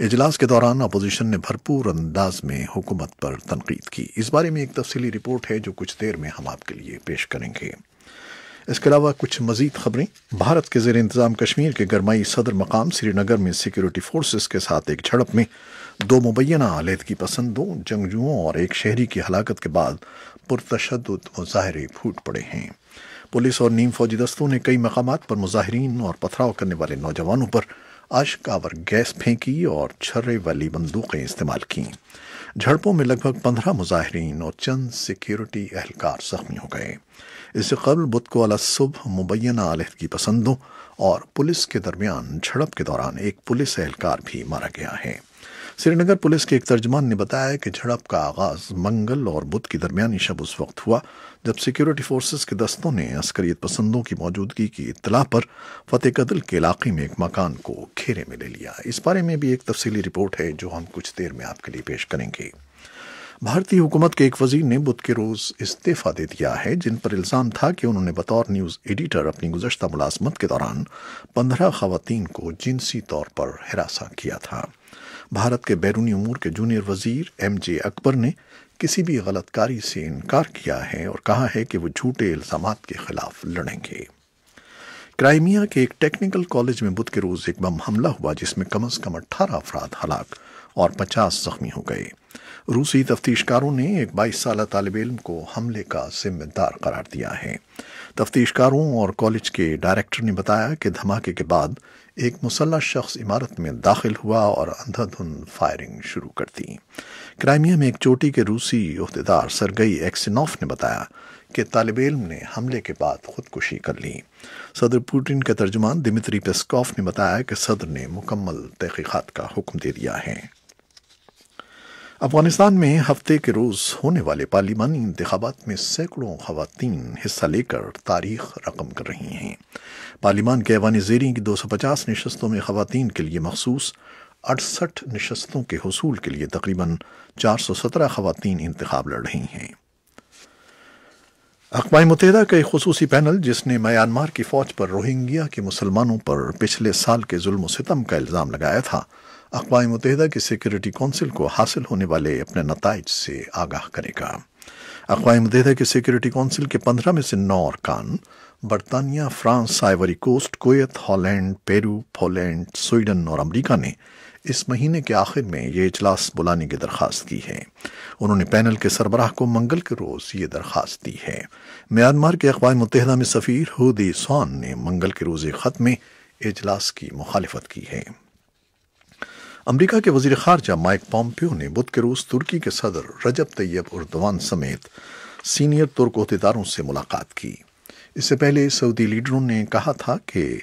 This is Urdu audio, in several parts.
اجلاس کے دوران اپوزیشن نے بھرپور انداز میں حکومت پر تنقید کی۔ اس بارے میں ایک تفصیلی رپورٹ ہے جو کچھ دیر میں ہم آپ کے لیے پیش کریں گے۔ اس کے علاوہ کچھ مزید خبریں۔ بھارت کے زیر انتظام کشمیر کے گرمائی صدر مقام سری نگر میں سیکیورٹی فورسز کے ساتھ ایک جھڑپ میں 2 مبینہ علیحدگی پسندوں، جنگجوؤں اور ایک شہری کی ہلاکت کے بعد پرتشدد مظاہرے پھوٹ پڑے ہیں۔ پولیس اور نیم فوجی دستوں نے کئی مقامات پر مظاہرین اور پتھراؤ کرنے والے نوجوانوں پر اشک آور گیس پھینکی اور چھرے والی بندوقیں استعمال کیں۔ جھڑپوں میں لگ بھگ 15 مظاہرین اور چند سیکیورٹی اہلکار زخمی ہو گئے۔ اس سے قبل بدھ کو صبح مبینہ علیحدگی پسندوں اور پولیس کے درمیان جھڑپ کے دوران ایک پولیس اہلکار بھی مارا گیا ہے۔ سری نگر پولیس کے ایک ترجمان نے بتایا کہ جھڑپ کا آغاز منگل اور بدھ کی درمیانی شب اس وقت ہوا جب سیکیورٹی فورسز کے دستوں نے عسکریت پسندوں کی موجودگی کی اطلاع پر فتح قدل کے علاقے میں ایک مکان کو گھیرے میں لے لیا۔ اس بارے میں بھی ایک تفصیلی رپورٹ ہے جو ہم کچھ دیر میں آپ کے لیے پیش کریں گے۔ بھارتی حکومت کے ایک وزیر نے بدھ کے روز استعفیٰ دے دیا ہے، جن پر الزام تھا کہ انہوں نے بطور نیوز ایڈیٹر اپنی گزشتہ ملازمت کے دوران 15 خواتین کو جنسی طور پر ہراساں کیا تھا۔ بھارت کے بیرونی امور کے جونیئر وزیر MJ اکبر نے کسی بھی غلط کاری سے انکار کیا ہے اور کہا ہے کہ وہ جھوٹے الزامات کے خلاف لڑیں گے۔ کرائمیا کے ایک ٹیکنیکل کالج میں بدھ کے روز ایک بم حملہ ہوا جس میں کم از کم 18 افراد ہلاک اور 50 زخمی ہو گئے۔ روسی تفتیش کاروں نے ایک 22 سالہ طالب علم کو حملے کا ذمہ دار قرار دیا ہے۔ تفتیش کاروں اور کالج کے ڈائریکٹر نے بتایا کہ دھماکے کے بعد ایک مسلح شخص عمارت میں داخل ہوا اور اندھا دھند فائرنگ شروع کر دی۔ کرائمیا میں ایک چوٹی کے روسی عہدیدار سرگئی ایکسینوف نے بتایا کہ طالب علم نے حملے کے بعد خودکشی کر لی۔ صدر پوٹن کے ترجمان دمتری پیسکوف نے بتایا کہ صدر نے مکمل تحقیقات کا حکم دے دیا ہے۔ افغانستان میں ہفتے کے روز ہونے والے پارلیمانی انتخابات میں سینکڑوں خواتین حصہ لے کر تاریخ رقم کر رہی ہیں۔ پارلیمان کے ایوان زیریں کی 250 نشستوں میں خواتین کے لیے مخصوص 68 نشستوں کے حصول کے لیے تقریباً 417 خواتین انتخاب لڑ رہی ہیں۔ اقوام متحدہ کا ایک خصوصی پینل جس نے میانمار کی فوج پر روہنگیا کے مسلمانوں پر پچھلے سال کے ظلم و ستم کا الزام لگایا تھا، اقوام متحدہ کی سیکیورٹی کونسل کو حاصل ہونے والے اپنے نتائج سے آگاہ کرے گا۔ اقوام متحدہ کے سیکیورٹی کونسل کے 15 میں سے 9 ارکان برطانیہ، France, Ivory Coast, Kuwait, Holland, Peru, Poland, Sweden اور امریکہ نے اس مہینے کے آخر میں یہ اجلاس بلانے کی درخواست کی ہے۔ انہوں نے پینل کے سربراہ کو منگل کے روز یہ درخواست دی ہے۔ میانمار کے اقوام متحدہ میں سفیر ہودی سوان نے منگل کے روز ایک خط میں اجلاس کی مخالفت کی ہے۔ امریکا کے وزیر خارجہ مائک پومپیو نے بدھ کے روز ترکی کے صدر رجب طیب اردوان سمیت سینئر ترک عہدیداروں سے ملاقات کی۔ اس سے پہلے سعودی لیڈروں نے کہا تھا کہ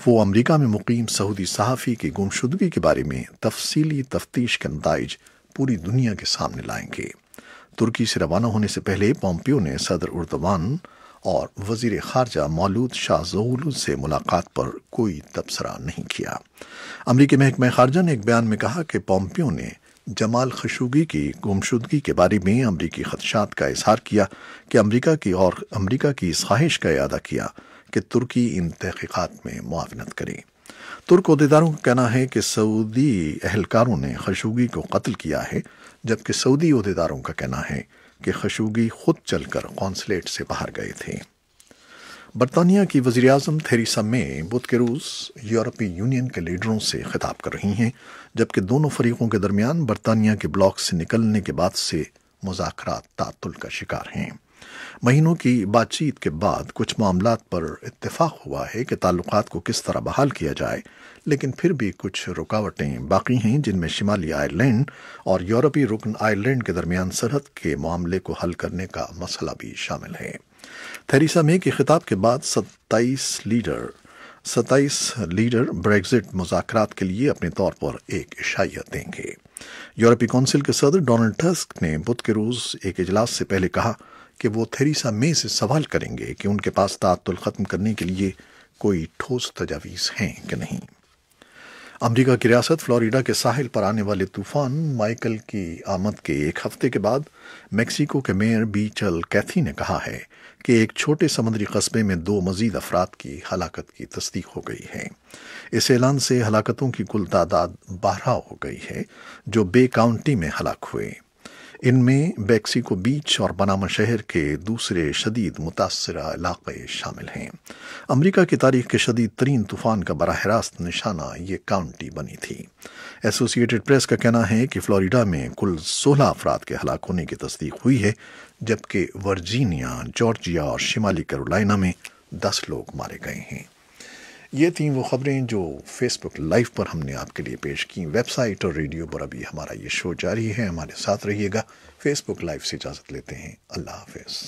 وہ امریکہ میں مقیم سعودی صحافی کی گمشدگی کے بارے میں تفصیلی تفتیش کے نتائج پوری دنیا کے سامنے لائیں گے۔ ترکی سے روانہ ہونے سے پہلے پومپیو نے صدر اردوان اور وزیر خارجہ مولود شاہ زغلول سے ملاقات پر کوئی تبصرہ نہیں کیا۔ امریکی محکمہ خارجہ نے ایک بیان میں کہا کہ پومپیو نے جمال خشوگی کی گمشدگی کے بارے میں امریکی خدشات کا اظہار کیا کہ امریکہ کی اس خواہش کا اعادہ کیا کہ ترکی ان تحقیقات میں معاونت کرے۔ ترک عہدیداروں کا کہنا ہے کہ سعودی اہلکاروں نے خشوگی کو قتل کیا ہے، جبکہ سعودی عہدیداروں کا کہنا ہے کہ خشوگی خود چل کر قونصلیٹ سے باہر گئے تھے۔ برطانیہ کی وزیر اعظم تھیریسا مے بدھ کے روز یورپی یونین کے لیڈروں سے خطاب کر رہی ہیں، جبکہ دونوں فریقوں کے درمیان برطانیہ کے بلاک سے نکلنے کے بعد سے مذاکرات تعطل کا شکار ہیں۔ مہینوں کی بات چیت کے بعد کچھ معاملات پر اتفاق ہوا ہے کہ تعلقات کو کس طرح بحال کیا جائے، لیکن پھر بھی کچھ رکاوٹیں باقی ہیں، جن میں شمالی آئرلینڈ اور یورپی رکن آئرلینڈ کے درمیان سرحد کے معاملے کو حل کرنے کا مسئلہ بھی شامل ہے۔ تھیریسا مے کے خطاب کے بعد 27 لیڈر بریگزٹ مذاکرات کے لیے اپنے طور پر ایک عشائیہ دیں گے۔ یورپی کونسل کے صدر ڈونلڈ ٹسک نے بدھ کے روز ایک اجلاس سے پہلے کہا کہ وہ تھیریسا مے سے سوال کریں گے کہ ان کے پاس تعطل ختم کرنے کے لیے کوئی ٹھوس تجاویز ہیں کہ نہیں۔ امریکہ کی ریاست فلوریڈا کے ساحل پر آنے والے طوفان مائیکل کی آمد کے ایک ہفتے کے بعد میکسیکو کے میئر بیچل کیتھی نے کہا ہے کہ ایک چھوٹے سمندری قصبے میں 2 مزید افراد کی ہلاکت کی تصدیق ہو گئی ہے۔ اس اعلان سے ہلاکتوں کی کل تعداد 12 ہو گئی ہے جو بے کاؤنٹی میں ہلاک ہوئے۔ ان میں میکسیکو بیچ اور پاناما شہر کے دوسرے شدید متاثرہ علاقے شامل ہیں۔ امریکہ کی تاریخ کے شدید ترین طوفان کا براہ راست نشانہ یہ کاؤنٹی بنی تھی۔ ایسوسی ایٹڈ پریس کا کہنا ہے کہ فلوریڈا میں کل 16 افراد کے ہلاک ہونے کی تصدیق ہوئی ہے، جبکہ ورجینیا، جارجیا اور شمالی کیرولائنا میں 10 لوگ مارے گئے ہیں۔ یہ تھیں وہ خبریں جو فیس بک لائیو پر ہم نے آپ کے لیے پیش کی۔ ویب سائٹ اور ریڈیو پر ابھی ہمارا یہ شو جاری ہے، ہمارے ساتھ رہیے گا۔ فیس بک لائیو سے اجازت لیتے ہیں، اللہ حافظ۔